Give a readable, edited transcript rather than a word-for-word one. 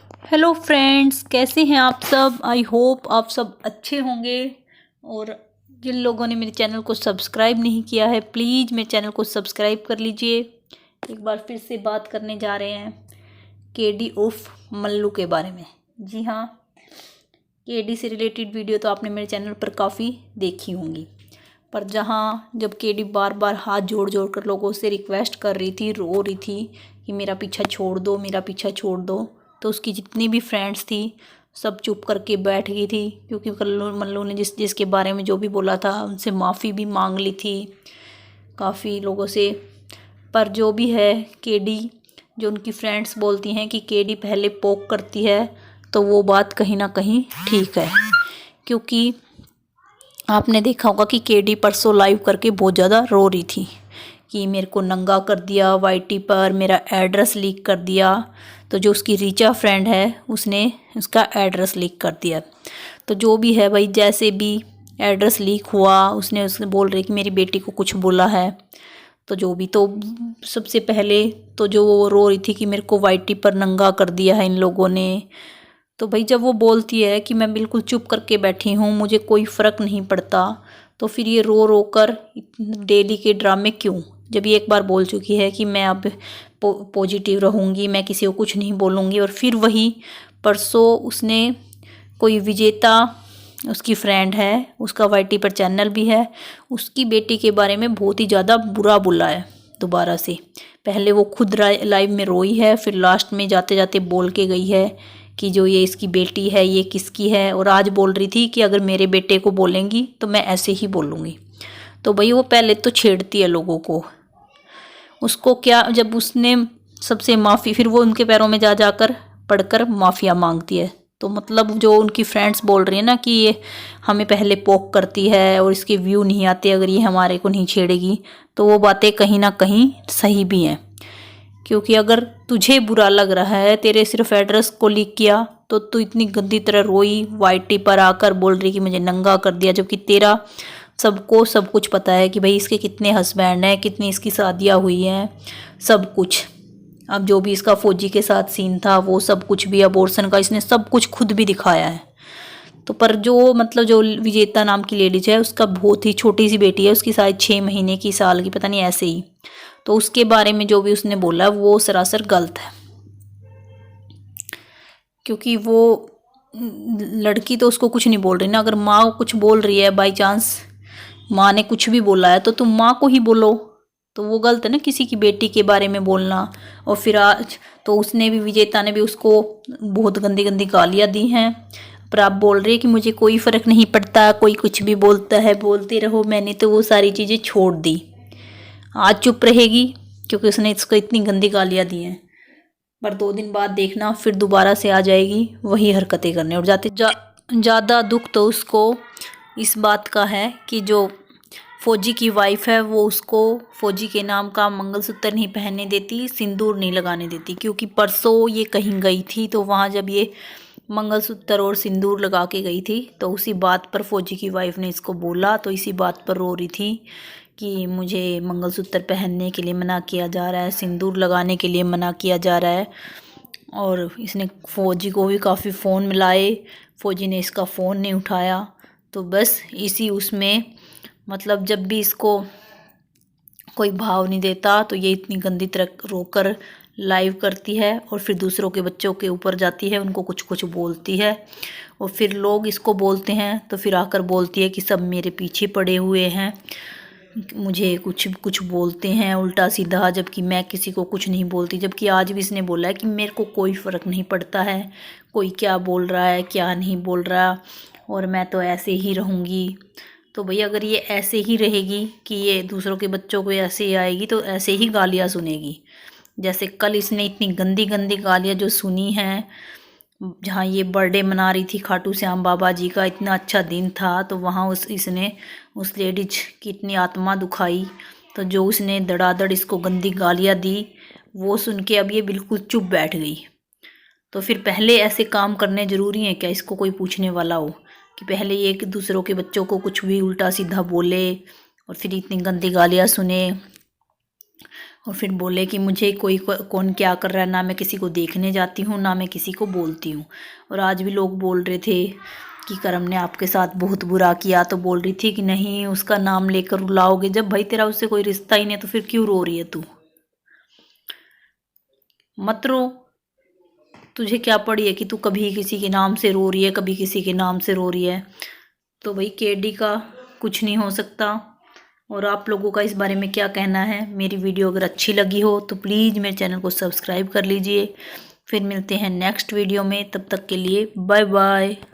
Hello friends, कैसे हैं आप सब। आई होप आप सब अच्छे होंगे। और जिन लोगों ने मेरे चैनल को सब्सक्राइब नहीं किया है, प्लीज़ मेरे चैनल को सब्सक्राइब कर लीजिए। एक बार फिर से बात करने जा रहे हैं केडी उर्फ मल्लू के बारे में। जी हाँ, केडी से रिलेटेड वीडियो तो आपने मेरे चैनल पर काफ़ी देखी होंगी, पर जहाँ जब केडी बार बार हाथ जोड़ जोड़ कर लोगों से रिक्वेस्ट कर रही थी, रो रही थी कि मेरा पीछा छोड़ दो, मेरा पीछा छोड़ दो, तो उसकी जितनी भी फ्रेंड्स थी सब चुप करके बैठ गई थी। क्योंकि मल्लू ने जिसके बारे में जो भी बोला था उनसे माफ़ी भी मांग ली थी काफ़ी लोगों से। पर जो भी है, केडी जो उनकी फ्रेंड्स बोलती हैं कि केडी पहले पोक करती है, तो वो बात कहीं ना कहीं ठीक है। क्योंकि आपने देखा होगा कि केडी परसों लाइव करके बहुत ज़्यादा रो रही थी कि मेरे को नंगा कर दिया वाईटी पर, मेरा एड्रेस लीक कर दिया। तो जो उसकी रीचा फ्रेंड है उसने उसका एड्रेस लीक कर दिया। तो जो भी है भाई, जैसे भी एड्रेस लीक हुआ, उसने बोल रही कि मेरी बेटी को कुछ बोला है। तो जो भी, तो सबसे पहले तो जो वो रो रही थी कि मेरे को वाईटी पर नंगा कर दिया है इन लोगों ने। तो भाई जब वो बोलती है कि मैं बिल्कुल चुप करके बैठी हूँ, मुझे कोई फ़र्क नहीं पड़ता, तो फिर ये रो रो कर डेली के ड्रामे क्यों। जब ये एक बार बोल चुकी है कि मैं अब पॉजिटिव रहूँगी, मैं किसी को कुछ नहीं बोलूँगी, और फिर वही परसों उसने कोई विजेता, उसकी फ्रेंड है, उसका वाईटी पर चैनल भी है, उसकी बेटी के बारे में बहुत ही ज़्यादा बुरा बोला है दोबारा से। पहले वो खुद लाइव में रोई है, फिर लास्ट में जाते जाते बोल के गई है कि जो ये इसकी बेटी है ये किसकी है। और आज बोल रही थी कि अगर मेरे बेटे को बोलेंगी तो मैं ऐसे ही बोलूँगी। तो भाई वो पहले तो छेड़ती है लोगों को। उसको क्या, जब उसने सबसे माफ़ी, फिर वो उनके पैरों में जा जाकर पढ़कर माफ़िया मांगती है। तो मतलब जो उनकी फ्रेंड्स बोल रही है ना कि ये हमें पहले पोक करती है और इसके व्यू नहीं आते अगर ये हमारे को नहीं छेड़ेगी, तो वो बातें कहीं ना कहीं सही भी हैं। क्योंकि अगर तुझे बुरा लग रहा है, तेरे सिर्फ एड्रेस को लीक किया, तो तू इतनी गंदी तरह रोई, वाईटी पर आकर बोल रही कि मुझे नंगा कर दिया, जबकि तेरा सबको सब कुछ पता है कि भाई इसके कितने हस्बैंड हैं, कितनी इसकी शादियाँ हुई हैं, सब कुछ। अब जो भी इसका फौजी के साथ सीन था वो सब कुछ भी, अबॉर्शन का, इसने सब कुछ खुद भी दिखाया है। तो पर जो मतलब जो विजेता नाम की लेडीज है, उसका बहुत ही छोटी सी बेटी है, उसकी शायद 6 महीने की, साल की, पता नहीं, ऐसे ही। तो उसके बारे में जो भी उसने बोला वो सरासर गलत है। क्योंकि वो लड़की तो उसको कुछ नहीं बोल रही ना। अगर माँ कुछ बोल रही है, बाई चांस माँ ने कुछ भी बोला है, तो तुम माँ को ही बोलो। तो वो गलत है ना किसी की बेटी के बारे में बोलना। और फिर आज तो उसने भी, विजेता ने भी उसको बहुत गंदी गंदी गालियाँ दी हैं। पर आप बोल रही है कि मुझे कोई फ़र्क नहीं पड़ता, कोई कुछ भी बोलता है बोलते रहो। मैंने तो वो सारी चीज़ें छोड़ दी। आज चुप रहेगी क्योंकि उसने इसको इतनी गंदी गालियाँ दी हैं, पर 2 दिन बाद देखना फिर दोबारा से आ जाएगी वही हरकतें करने। और ज़्यादा दुख तो उसको इस बात का है कि जो फौजी की वाइफ है वो उसको फौजी के नाम का मंगलसूत्र नहीं पहनने देती, सिंदूर नहीं लगाने देती। क्योंकि परसों ये कहीं गई थी, तो वहाँ जब ये मंगलसूत्र और सिंदूर लगा के गई थी, तो उसी बात पर फौजी की वाइफ ने इसको बोला, तो इसी बात पर रो रही थी कि मुझे मंगलसूत्र पहनने के लिए मना किया जा रहा है, सिंदूर लगाने के लिए मना किया जा रहा है। और इसने फ़ौजी को भी काफ़ी फ़ोन मिलाए, फ़ौजी ने इसका फ़ोन नहीं उठाया। तो बस इसी उसमें, मतलब जब भी इसको कोई भाव नहीं देता, तो ये इतनी गंदी तरह रोकर लाइव करती है और फिर दूसरों के बच्चों के ऊपर जाती है, उनको कुछ कुछ बोलती है। और फिर लोग इसको बोलते हैं तो फिर आकर बोलती है कि सब मेरे पीछे पड़े हुए हैं, मुझे कुछ कुछ बोलते हैं उल्टा सीधा, जबकि मैं किसी को कुछ नहीं बोलती। जबकि आज भी इसने बोला है कि मेरे को कोई फ़र्क नहीं पड़ता है कोई क्या बोल रहा है क्या नहीं बोल रहा, और मैं तो ऐसे ही रहूँगी। तो भैया अगर ये ऐसे ही रहेगी कि ये दूसरों के बच्चों को ऐसे ही आएगी, तो ऐसे ही गालियाँ सुनेगी। जैसे कल इसने इतनी गंदी गंदी गालियाँ जो सुनी हैं, जहाँ ये बर्थडे मना रही थी खाटू श्याम बाबा जी का, इतना अच्छा दिन था, तो वहाँ इसने उस लेडीज की इतनी आत्मा दुखाई। तो जो उसने धड़ाधड़ इसको गंदी गालियाँ दी, वो सुन के अब ये बिल्कुल चुप बैठ गई। तो फिर पहले ऐसे काम करने ज़रूरी हैं क्या, इसको कोई पूछने वाला हो कि पहले ये एक दूसरों के बच्चों को कुछ भी उल्टा सीधा बोले और फिर इतनी गंदी गालियाँ सुने। और फिर बोले कि मुझे कोई कौन क्या कर रहा है, ना मैं किसी को देखने जाती हूँ ना मैं किसी को बोलती हूँ। और आज भी लोग बोल रहे थे कि करम ने आपके साथ बहुत बुरा किया, तो बोल रही थी कि नहीं उसका नाम लेकर रुलाओगे, जब भाई तेरा उससे कोई रिश्ता ही नहीं तो फिर क्यों रो रही है तू, मत रो। तुझे क्या पड़ी है कि तू कभी किसी के नाम से रो रही है, कभी किसी के नाम से रो रही है। तो भाई केडी का कुछ नहीं हो सकता। और आप लोगों का इस बारे में क्या कहना है? मेरी वीडियो अगर अच्छी लगी हो तो प्लीज़ मेरे चैनल को सब्सक्राइब कर लीजिए। फिर मिलते हैं नेक्स्ट वीडियो में, तब तक के लिए बाय बाय।